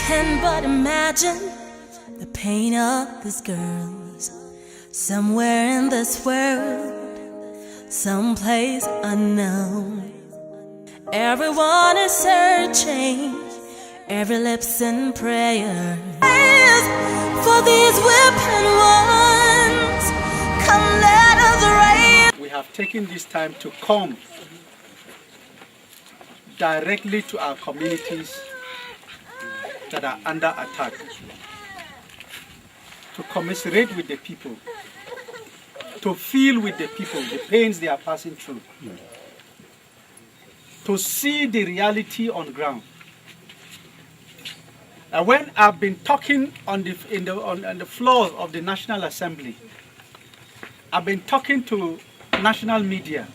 can but imagine the pain of these girls somewhere in this world, someplace unknown. Everyone is searching, every lip's in prayer for these weeping ones. Come let us rain. We have taken this time to come directly to our communities that are under attack, to commiserate with the people, to feel with the people the pains they are passing through, to see the reality on ground. And when I've been talking on the floor of the National Assembly, I've been talking to national media,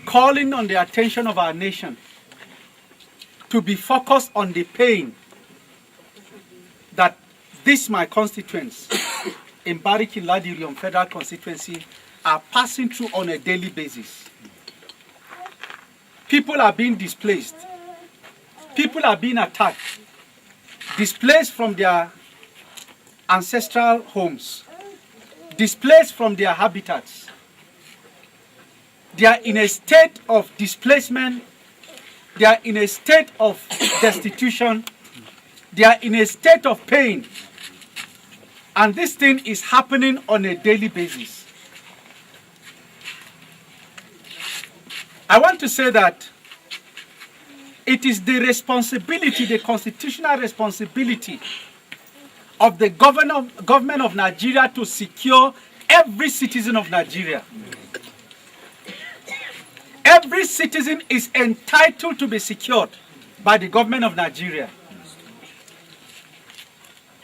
calling on the attention of our nation to be focused on the pain that my constituents in Bariki Ladirium Federal Constituency are passing through on a daily basis. People are being displaced. People are being attacked, displaced from their ancestral homes, displaced from their habitats. They are in a state of displacement. They are in a state of destitution. They are in a state of pain. And this thing is happening on a daily basis. I want to say that it is the responsibility, the constitutional responsibility of the government of Nigeria to secure every citizen of Nigeria. Every citizen is entitled to be secured by the government of Nigeria.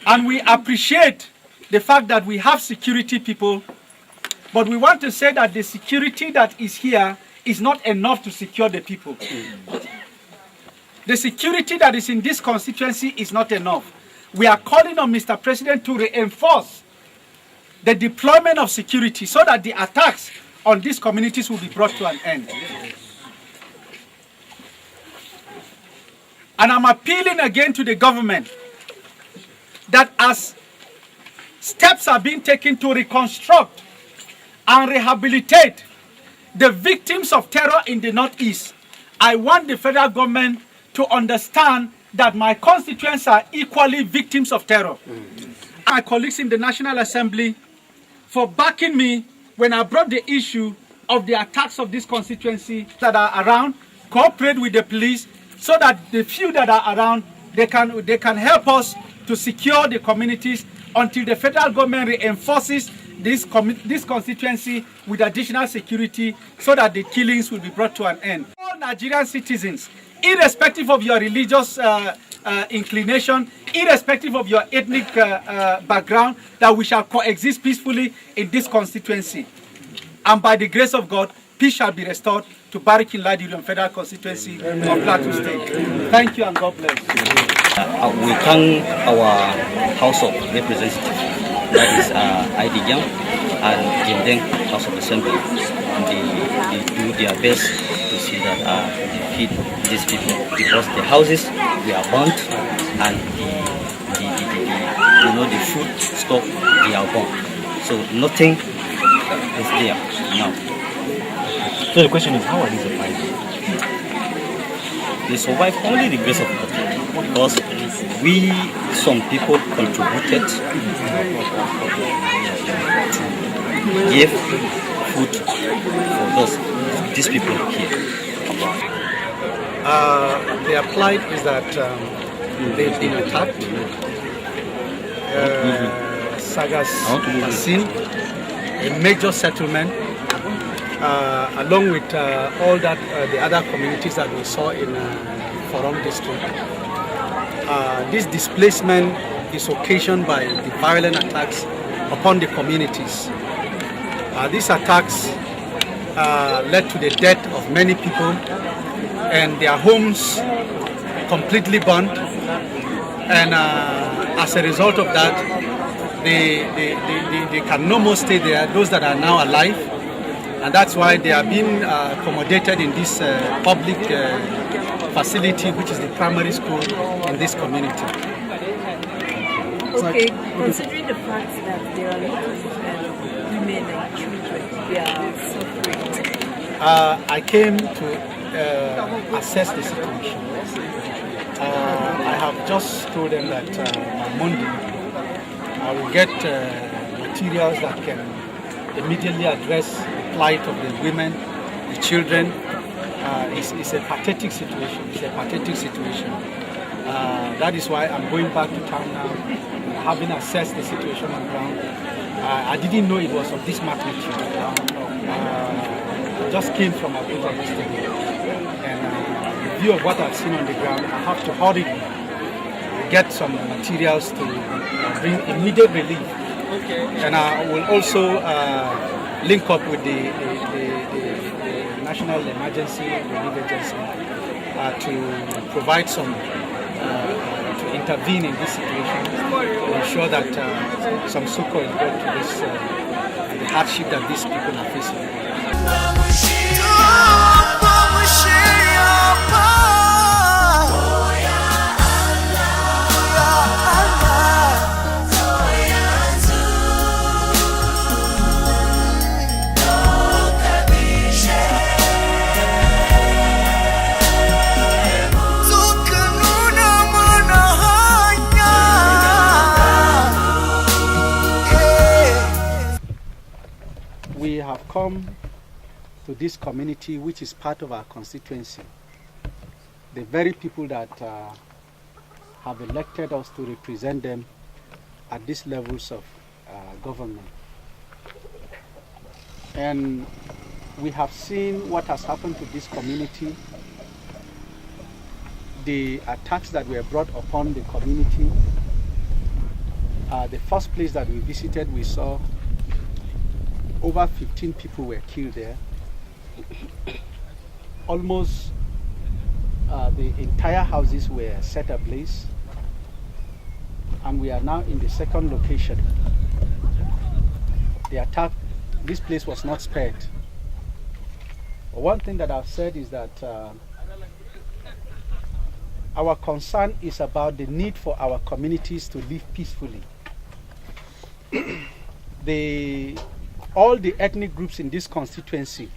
And we appreciate the fact that we have security people, but we want to say that the security that is here is not enough to secure the people. The security that is in this constituency is not enough. We are calling on Mr. President to reinforce the deployment of security so that the attacks on these communities will be brought to an end. And I'm appealing again to the government that as steps are being taken to reconstruct and rehabilitate the victims of terror in the Northeast, I want the federal government to understand that my constituents are equally victims of terror. My colleagues in the National Assembly for backing me when I brought the issue of the attacks of this constituency that are around, cooperate with the police so that the few that are around, they can help us to secure the communities until the federal government reinforces this constituency with additional security so that the killings will be brought to an end. All Nigerian citizens, irrespective of your religious inclination, irrespective of your ethnic background, that we shall coexist peacefully in this constituency. And by the grace of God, peace shall be restored to Barikin Ladirium Federal Constituency of Plateau State. Thank you and God bless. We thank our House of Representatives, that is Hon Gyang and Jindeng House of Assembly. They do their best to see that they feed these people because the houses were burnt and the food stock they are burnt. So nothing is there now. So the question is, how are they surviving? They survive only the grace of God, because some people contributed to give food for these people here. Their plight is that they've been attacked. Sagas Asin, a major settlement, along with all that the other communities that we saw in Forum district. This displacement is occasioned by the violent attacks upon the communities. These attacks led to the death of many people and their homes completely burnt. And as a result of that, they can no more stay there, those that are now alive. And that's why they are being accommodated in this public facility, which is the primary school in this community. Okay, considering the fact that there are a lot of women and children, they are suffering. I came to assess the situation. I have just told them that on Monday I will get materials that can immediately address the plight of the women, the children. It's a pathetic situation. It's a pathetic situation. That is why I'm going back to town now, having assessed the situation on the ground. I didn't know it was of this magnitude. I just came from Abuja yesterday, and in view of what I've seen on the ground, I have to hurriedly get some materials to bring immediate relief. And I will also link up with the National Emergency Relief Agency to provide some, to intervene in this situation, to ensure that some succor is brought to this, the hardship that these people are facing. We have come to this community, which is part of our constituency. The very people that have elected us to represent them at these levels of government. And we have seen what has happened to this community, the attacks that were brought upon the community. The first place that we visited, we saw over 15 people were killed there. Almost the entire houses were set ablaze. And we are now in the second location. The attack, this place was not spared. But one thing that I've said is that our concern is about the need for our communities to live peacefully. All the ethnic groups in this constituency,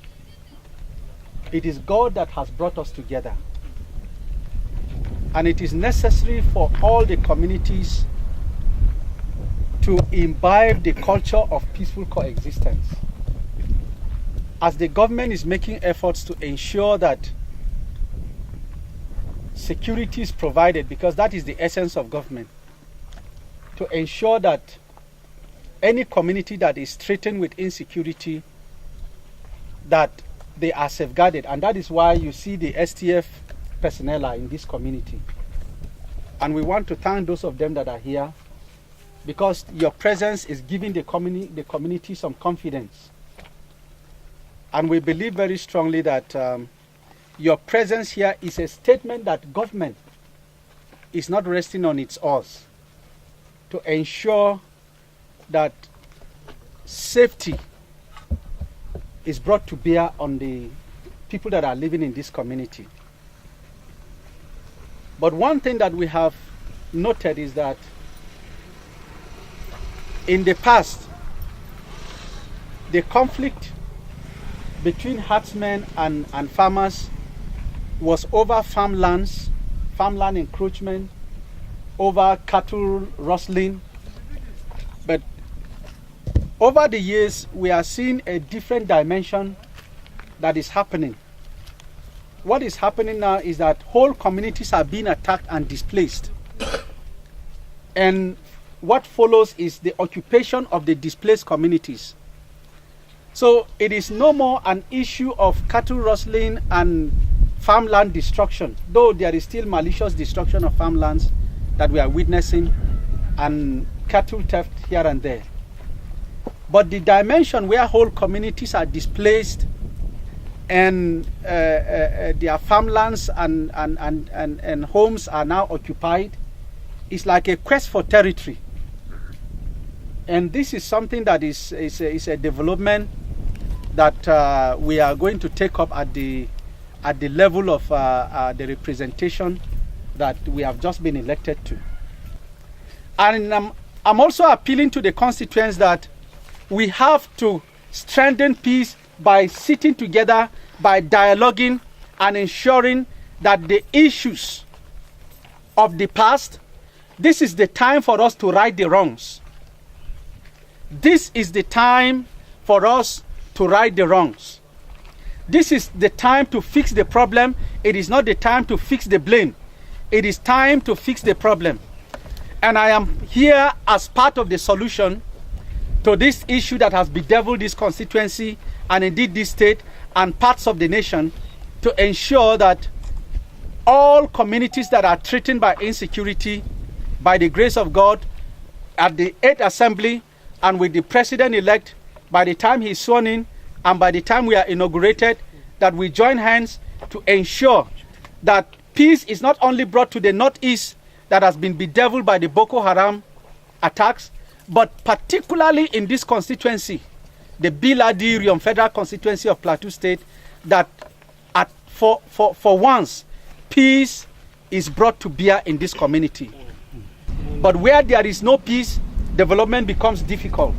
it is God that has brought us together. And it is necessary for all the communities to imbibe the culture of peaceful coexistence. As the government is making efforts to ensure that security is provided, because that is the essence of government, to ensure that any community that is threatened with insecurity, that they are safeguarded. And that is why you see the STF personnel are in this community. And we want to thank those of them that are here, because your presence is giving the community some confidence. And we believe very strongly that your presence here is a statement that government is not resting on its oars to ensure that safety is brought to bear on the people that are living in this community. But one thing that we have noted is that in the past, the conflict between herdsmen and farmers was over farmlands, farmland encroachment, over cattle rustling. But over the years, we are seeing a different dimension that is happening. What is happening now is that whole communities are being attacked and displaced. And what follows is the occupation of the displaced communities. So it is no more an issue of cattle rustling and farmland destruction, though there is still malicious destruction of farmlands that we are witnessing, and cattle theft here and there. But the dimension where whole communities are displaced and their farmlands and homes are now occupied is like a quest for territory. And this is something that is a development that we are going to take up at the at the level of the representation that we have just been elected to. And I'm also appealing to the constituents that we have to strengthen peace by sitting together, by dialoguing and ensuring that the issues of the past, this is the time for us to right the wrongs. This is the time for us to right the wrongs. This is the time to fix the problem. It is not the time to fix the blame. It is time to fix the problem. And I am here as part of the solution to this issue that has bedeviled this constituency and indeed this state and parts of the nation, to ensure that all communities that are threatened by insecurity, by the grace of God, at the 8th Assembly and with the President-elect, by the time he's sworn in and by the time we are inaugurated, that we join hands to ensure that peace is not only brought to the Northeast that has been bedeviled by the Boko Haram attacks, but particularly in this constituency, the Biladi Federal Constituency of Plateau State, that for once, peace is brought to bear in this community. But where there is no peace, development becomes difficult.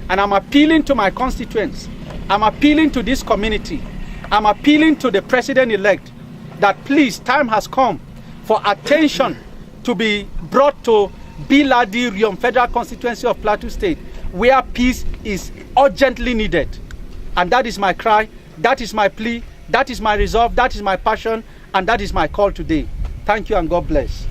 And I'm appealing to my constituents, I'm appealing to this community, I'm appealing to the President-elect that please, time has come for attention to be brought to Biladi Federal Constituency of Plateau State, where peace is urgently needed. And that is my cry, that is my plea, that is my resolve, that is my passion, and that is my call today. Thank you and God bless.